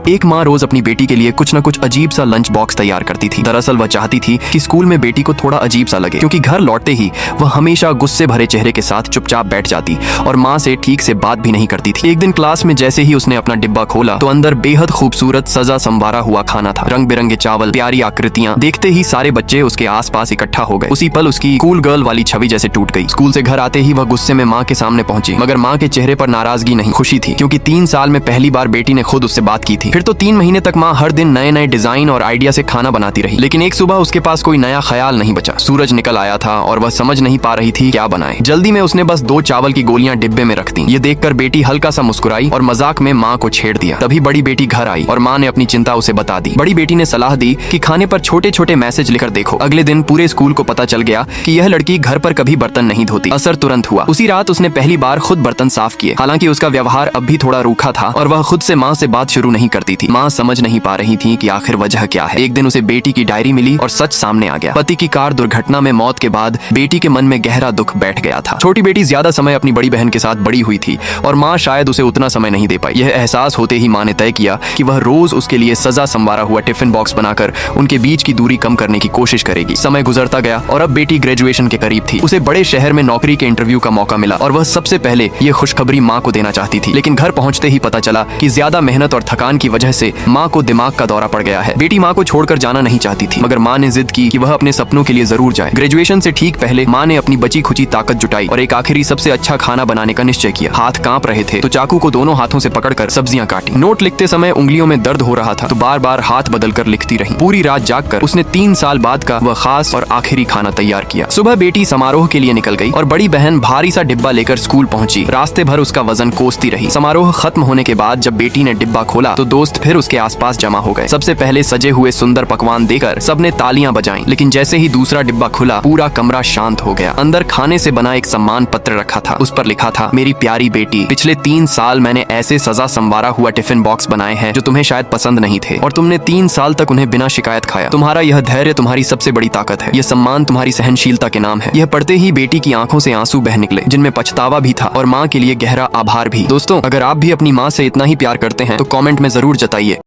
एक माँ रोज अपनी बेटी के लिए कुछ न कुछ अजीब सा लंच बॉक्स तैयार करती थी। दरअसल वह चाहती थी कि स्कूल में बेटी को थोड़ा अजीब सा लगे, क्योंकि घर लौटते ही वह हमेशा गुस्से भरे चेहरे के साथ चुपचाप बैठ जाती और माँ से ठीक से बात भी नहीं करती थी। एक दिन क्लास में जैसे ही उसने अपना डिब्बा खोला तो अंदर बेहद खूबसूरत सजा संवारा हुआ खाना था। रंग बिरंगे चावल, प्यारी आकृतियां। देखते ही सारे बच्चे उसके आसपास इकट्ठा हो गए। उसी पल उसकी कूल गर्ल वाली छवि जैसे टूट गई। स्कूल से घर आते ही वह गुस्से में माँ के सामने पहुंची, मगर माँ के चेहरे पर नाराजगी नहीं, खुशी थी, क्योंकि 3 साल में पहली बार बेटी ने खुद उससे बात की थी। फिर तो 3 महीने तक माँ हर दिन नए नए डिजाइन और आइडिया से खाना बनाती रही, लेकिन एक सुबह उसके पास कोई नया ख्याल नहीं बचा। सूरज निकल आया था और वह समझ नहीं पा रही थी क्या बनाए। जल्दी में उसने बस 2 चावल की गोलियां डिब्बे में रख दी। ये देखकर बेटी हल्का सा मुस्कुराई और मजाक में माँ को छेड़ दिया। तभी बड़ी बेटी घर आई और माँ ने अपनी चिंता उसे बता दी। बड़ी बेटी ने सलाह दी कि खाने पर छोटे छोटे मैसेज लिखकर देखो। अगले दिन पूरे स्कूल को पता चल गया कि यह लड़की घर पर कभी बर्तन नहीं धोती। असर तुरंत हुआ। उसी रात उसने पहली बार खुद बर्तन साफ किए। हालांकि उसका व्यवहार अब भी थोड़ा रूखा था और वह खुद से माँ से बात शुरू नहीं करती थी। माँ समझ नहीं पा रही थी कि आखिर वजह क्या है। एक दिन उसे बेटी की डायरी मिली और सच सामने आ गया। पति की कार दुर्घटना में मौत के बाद बेटी के मन में गहरा दुख बैठ गया था। छोटी बेटी ज्यादा समय अपनी बड़ी बहन के साथ बड़ी हुई थी और माँ शायद उसे उतना समय नहीं दे पाई। यह एहसास होते ही माँ ने तय किया कि वह रोज उसके लिए सजा संवारा हुआ टिफिन बॉक्स बनाकर उनके बीच की दूरी कम करने की कोशिश करेगी। समय गुजरता गया और अब बेटी ग्रेजुएशन के करीब थी। उसे बड़े शहर में नौकरी के इंटरव्यू का मौका मिला और वह सबसे पहले ये खुशखबरी माँ को देना चाहती थी। लेकिन घर पहुंचते ही पता चला कि ज्यादा मेहनत और थकान की वजह से माँ को दिमाग का दौरा पड़ गया है। बेटी माँ को छोड़कर जाना नहीं चाहती थी, मगर माँ ने जिद की कि वह अपने सपनों के लिए जरूर जाए। ग्रेजुएशन से ठीक पहले माँ ने अपनी बची खुची ताकत जुटाई और एक आखिरी सबसे अच्छा खाना बनाने का निश्चय किया। हाथ कांप रहे थे तो चाकू को दोनों हाथों से पकड़कर सब्जियां काटी। नोट लिखते समय उंगलियों में दर्द हो रहा था तो बार बार हाथ बदलकर लिखती रही। पूरी रात जागकर उसने 3 साल बाद का वह खास और आखिरी खाना तैयार किया। सुबह बेटी समारोह के लिए निकल गई और बड़ी बहन भारी सा डिब्बा लेकर स्कूल पहुंची। रास्ते भर उसका वजन कोसती रही। समारोह खत्म होने के बाद जब बेटी ने डिब्बा खोला तो दोस्त फिर उसके आसपास जमा हो गए। सबसे पहले सजे हुए सुंदर पकवान देकर सबने तालियां बजाईं, लेकिन जैसे ही दूसरा डिब्बा खुला पूरा कमरा शांत हो गया। अंदर खाने से बना एक सम्मान पत्र रखा था। उस पर लिखा था, मेरी प्यारी बेटी, पिछले 3 साल मैंने ऐसे सजा संवारा हुआ टिफिन बॉक्स बनाए हैं जो तुम्हें शायद पसंद नहीं थे और तुमने 3 साल तक उन्हें बिना शिकायत खाया। तुम्हारा यह धैर्य तुम्हारी सबसे बड़ी ताकत है। यह सम्मान तुम्हारी सहनशीलता के नाम है। यह पढ़ते ही बेटी की आंखों से आंसू बह निकले, जिनमें पछतावा भी था और माँ के लिए गहरा आभार भी। दोस्तों, अगर आप भी अपनी माँ से इतना ही प्यार करते हैं तो कमेंट में जरूर जताइए।